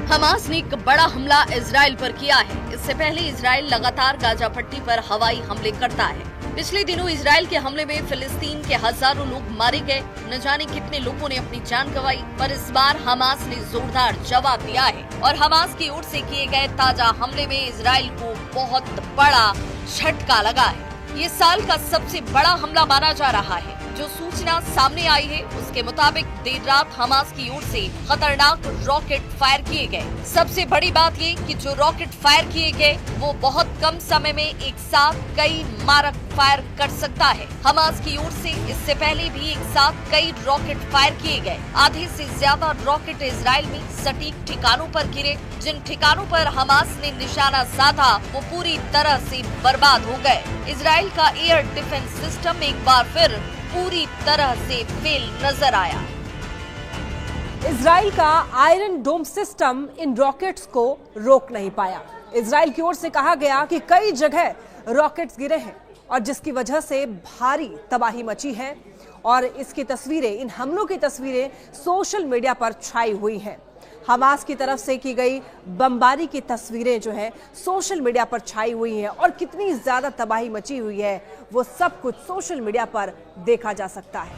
Hamas ने एक बड़ा हमला इजराइल पर किया है। इससे पहले इजराइल लगातार गाजा पट्टी पर हवाई हमले करता है। पिछले दिनों इजराइल के हमले में फिलिस्तीन के हजारों लोग मारे गए, न जाने कितने लोगों ने अपनी जान गंवाई। पर इस बार हमास ने जोरदार जवाब दिया है और हमास की ओर से किए गए ताजा हमले में इजराइल को बहुत बड़ा झटका लगा है। ये साल का सबसे बड़ा हमला माना जा रहा है। जो सूचना सामने आई है उसके मुताबिक देर रात हमास की ओर से खतरनाक रॉकेट फायर किए गए। सबसे बड़ी बात ये कि जो रॉकेट फायर किए गए वो बहुत कम समय में एक साथ कई मारक फायर कर सकता है। हमास की ओर से इससे पहले भी एक साथ कई रॉकेट फायर किए गए। आधे से ज्यादा रॉकेट इजराइल में सटीक ठिकानों पर गिरे। जिन ठिकानों पर हमास ने निशाना साधा वो पूरी तरह से बर्बाद हो गए। इजराइल का एयर डिफेंस सिस्टम एक बार फिर पूरी तरह से फेल नजर आया। इजराइल का आयरन डोम सिस्टम इन रॉकेट्स को रोक नहीं पाया। इजराइल की ओर से कहा गया कि कई जगह रॉकेट्स गिरे हैं और जिसकी वजह से भारी तबाही मची है और इसकी तस्वीरें, इन हमलों की तस्वीरें सोशल मीडिया पर छाई हुई हैं। हमास की तरफ से की गई बमबारी की तस्वीरें जो है सोशल मीडिया पर छाई हुई हैं और कितनी ज्यादा तबाही मची हुई है वो सब कुछ सोशल मीडिया पर देखा जा सकता है।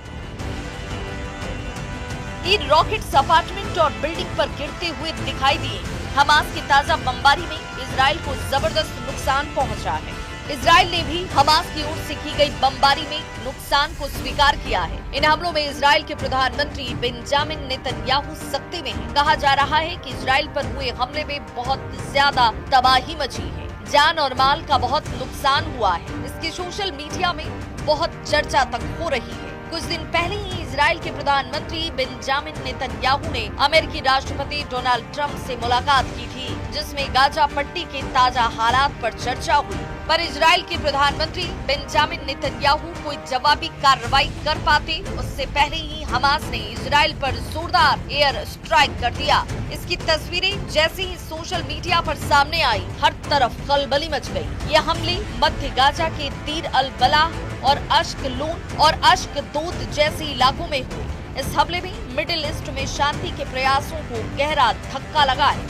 इन रॉकेट्स अपार्टमेंट और बिल्डिंग पर गिरते हुए दिखाई दिए। हमास की ताजा बमबारी में इजराइल को जबरदस्त नुकसान पहुंचा है। इजराइल ने भी हमास की ओर से की गई बमबारी में नुकसान को स्वीकार किया है। इन हमलों में इजराइल के प्रधानमंत्री बेंजामिन नेतन्याहू सख्ती में हैं। कहा जा रहा है कि इजराइल पर हुए हमले में बहुत ज्यादा तबाही मची है, जान और माल का बहुत नुकसान हुआ है। इसकी सोशल मीडिया में बहुत चर्चा तक हो रही है। कुछ दिन पहले ही इजराइल के प्रधानमंत्री बेंजामिन नेतन्याहू ने अमेरिकी राष्ट्रपति डोनाल्ड ट्रंप से मुलाकात की थी, जिसमें गाजा पट्टी के ताजा हालात पर चर्चा हुई। पर इजराइल के प्रधानमंत्री बेंजामिन नेतन्याहू कोई जवाबी कार्रवाई कर पाते उससे पहले ही हमास ने इजराइल पर जोरदार एयर स्ट्राइक कर दिया। इसकी तस्वीरें जैसे ही सोशल मीडिया पर सामने आई, हर तरफ खलबली मच गई। ये हमले मध्य गाजा के दीर अल बलाह और अश्कलोन और अश्कदोद जैसे इलाकों में हुए। इस हमले में मिडिल ईस्ट में शांति के प्रयासों को गहरा धक्का लगा है।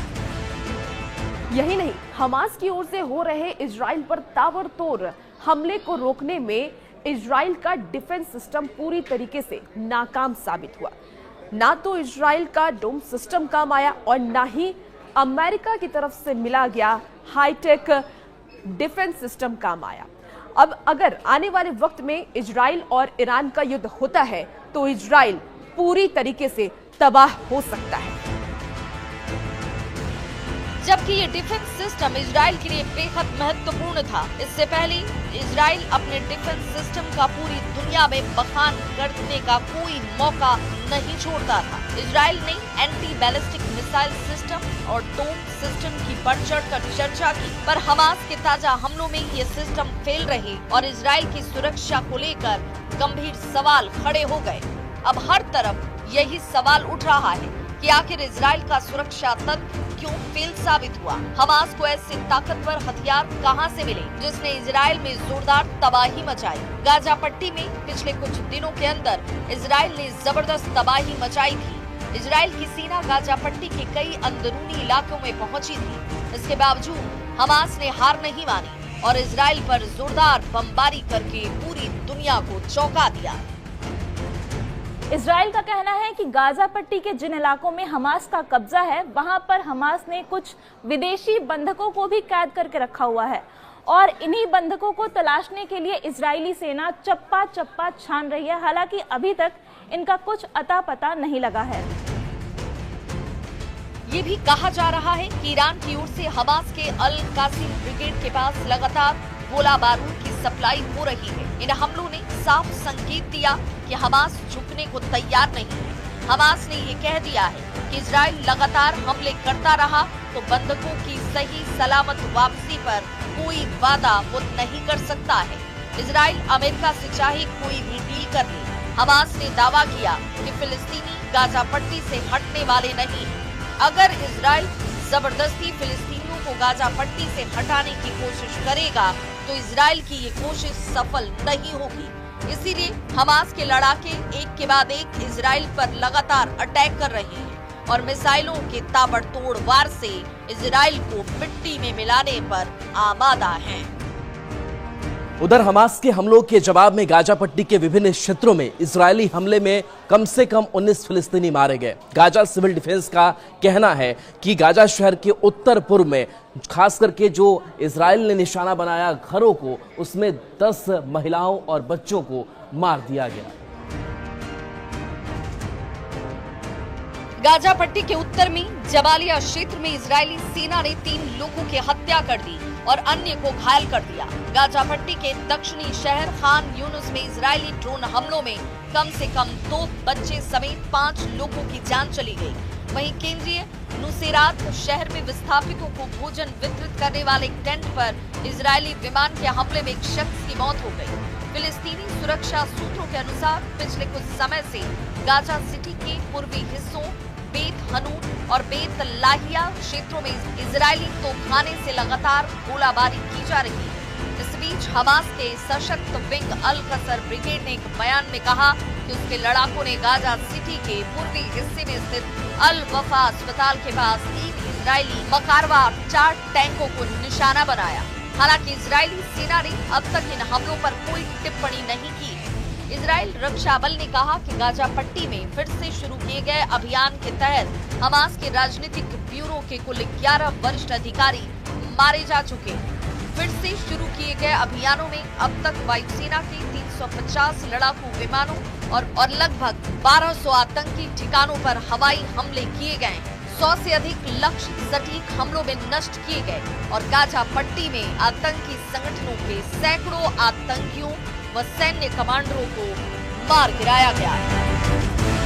यही नहीं, हमास की ओर से हो रहे इजराइल पर ताबड़तोड़ हमले को रोकने में इजराइल का डिफेंस सिस्टम पूरी तरीके से नाकाम साबित हुआ। ना तो इजराइल का डोम सिस्टम काम आया और ना ही अमेरिका की तरफ से मिला गया हाईटेक डिफेंस सिस्टम काम आया। अब अगर आने वाले वक्त में इजराइल और ईरान का युद्ध होता है तो इजराइल पूरी तरीके से तबाह हो सकता है। जबकि ये डिफेंस सिस्टम इजराइल के लिए बेहद महत्वपूर्ण था। इससे पहले इजराइल अपने डिफेंस सिस्टम का पूरी दुनिया में बखान करने का कोई मौका नहीं छोड़ता था। इजराइल ने एंटी बैलिस्टिक मिसाइल सिस्टम और डोम सिस्टम की बढ़ चढ़कर चर्चा की, पर हमास के ताजा हमलों में ये सिस्टम फेल रहे और इजराइल की सुरक्षा को लेकर गंभीर सवाल खड़े हो गए। अब हर तरफ यही सवाल उठ रहा है कि आखिर इजराइल का सुरक्षा तंत्र क्यों फेल साबित हुआ। हमास को ऐसे ताकतवर हथियार कहां से मिले जिसने इजराइल में जोरदार तबाही मचाई। गाजा पट्टी में पिछले कुछ दिनों के अंदर इजराइल ने जबरदस्त तबाही मचाई थी। इजराइल की सेना गाजा पट्टी के कई अंदरूनी इलाकों में पहुंची थी। इसके बावजूद हमास ने हार नहीं मानी और इजराइल पर जोरदार बमबारी करके पूरी दुनिया को चौंका दिया। इजराइल का कहना है कि गाजा पट्टी के जिन इलाकों में हमास का कब्जा है वहां पर हमास ने कुछ विदेशी बंधकों को भी कैद करके रखा हुआ है और इन्हीं बंधकों को तलाशने के लिए इजरायली सेना चप्पा चप्पा छान रही है। हालांकि अभी तक इनका कुछ अता पता नहीं लगा है। ये भी कहा जा रहा है कि ईरान की ओर से हमास के अल कासिम ब्रिगेड के पास लगातार गोला बारूद की सप्लाई हो रही है। इन हमलों ने साफ संकेत दिया कि हमास झुकने को तैयार नहीं है। हमास ने ये कह दिया है कि इजराइल लगातार हमले करता रहा तो बंधकों की सही सलामत वापसी पर कोई वादा वो नहीं कर सकता है। इजराइल अमेरिका से चाहे कोई भी डील कर ले। हमास ने दावा किया कि फिलिस्तीनी गाजा पट्टी से हटने वाले नहीं। अगर इजराइल जबरदस्ती फिलिस्तीनियों को गाजा पट्टी से हटाने की कोशिश करेगा तो इजराइल की ये कोशिश सफल नहीं होगी। इसीलिए हमास के लड़ाके एक के बाद एक इजराइल पर लगातार अटैक कर रहे हैं और मिसाइलों के ताबड़तोड़ वार से इजराइल को मिट्टी में मिलाने पर आमादा हैं। उधर हमास के हमलों के जवाब में गाजा पट्टी के विभिन्न क्षेत्रों में इजरायली हमले में कम से कम 19 फिलिस्तीनी मारे गए। गाजा सिविल डिफेंस का कहना है कि गाजा शहर के उत्तर पूर्व में खास करके जो इजराइल ने निशाना बनाया घरों को, उसमें 10 महिलाओं और बच्चों को मार दिया गया। गाजा पट्टी के उत्तर में जबालिया क्षेत्र में इजरायली सेना ने 3 लोगों की हत्या कर दी और अन्य को घायल कर दिया। गाजा पट्टी के दक्षिणी शहर खान यूनुस में इजरायली ड्रोन हमलों में कम से कम 2 बच्चे समेत 5 लोगों की जान चली गई। वहीं केंद्रीय नुसेरात शहर में विस्थापितों को भोजन वितरित करने वाले एक टेंट पर इजरायली विमान के हमले में एक शख्स की मौत हो गई। फिलिस्तीनी सुरक्षा सूत्रों के अनुसार पिछले कुछ समय से गाजा सिटी के पूर्वी हिस्सों बेत हनून और बेत लाहिया क्षेत्रों में इजरायली तोपखाने से लगातार गोलाबारी की जा रही है। इस बीच हमास के सशक्त विंग अल कसर ब्रिगेड ने एक बयान में कहा कि उसके लड़ाकों ने गाजा सिटी के पूर्वी हिस्से में स्थित अल वफा अस्पताल के पास 3 इजरायली मकारवा 4 टैंकों को निशाना बनाया। हालांकि इजरायली सेना ने अब तक इन हमलों पर कोई टिप्पणी नहीं की। इजरायल रक्षा बल ने कहा कि गाजा पट्टी में फिर से शुरू किए गए अभियान के तहत हमास के राजनीतिक ब्यूरो के कुल 11 वरिष्ठ अधिकारी मारे जा चुके हैं। फिर से शुरू किए गए अभियानों में अब तक वायुसेना के 350 लड़ाकू विमानों और लगभग 1200 आतंकी ठिकानों पर हवाई हमले किए गए। 100 से अधिक लक्ष्य सटीक हमलों में नष्ट किए गए और गाजा पट्टी में आतंकी संगठनों के सैकड़ों आतंकियों व सैन्य कमांडरों को मार गिराया गया है।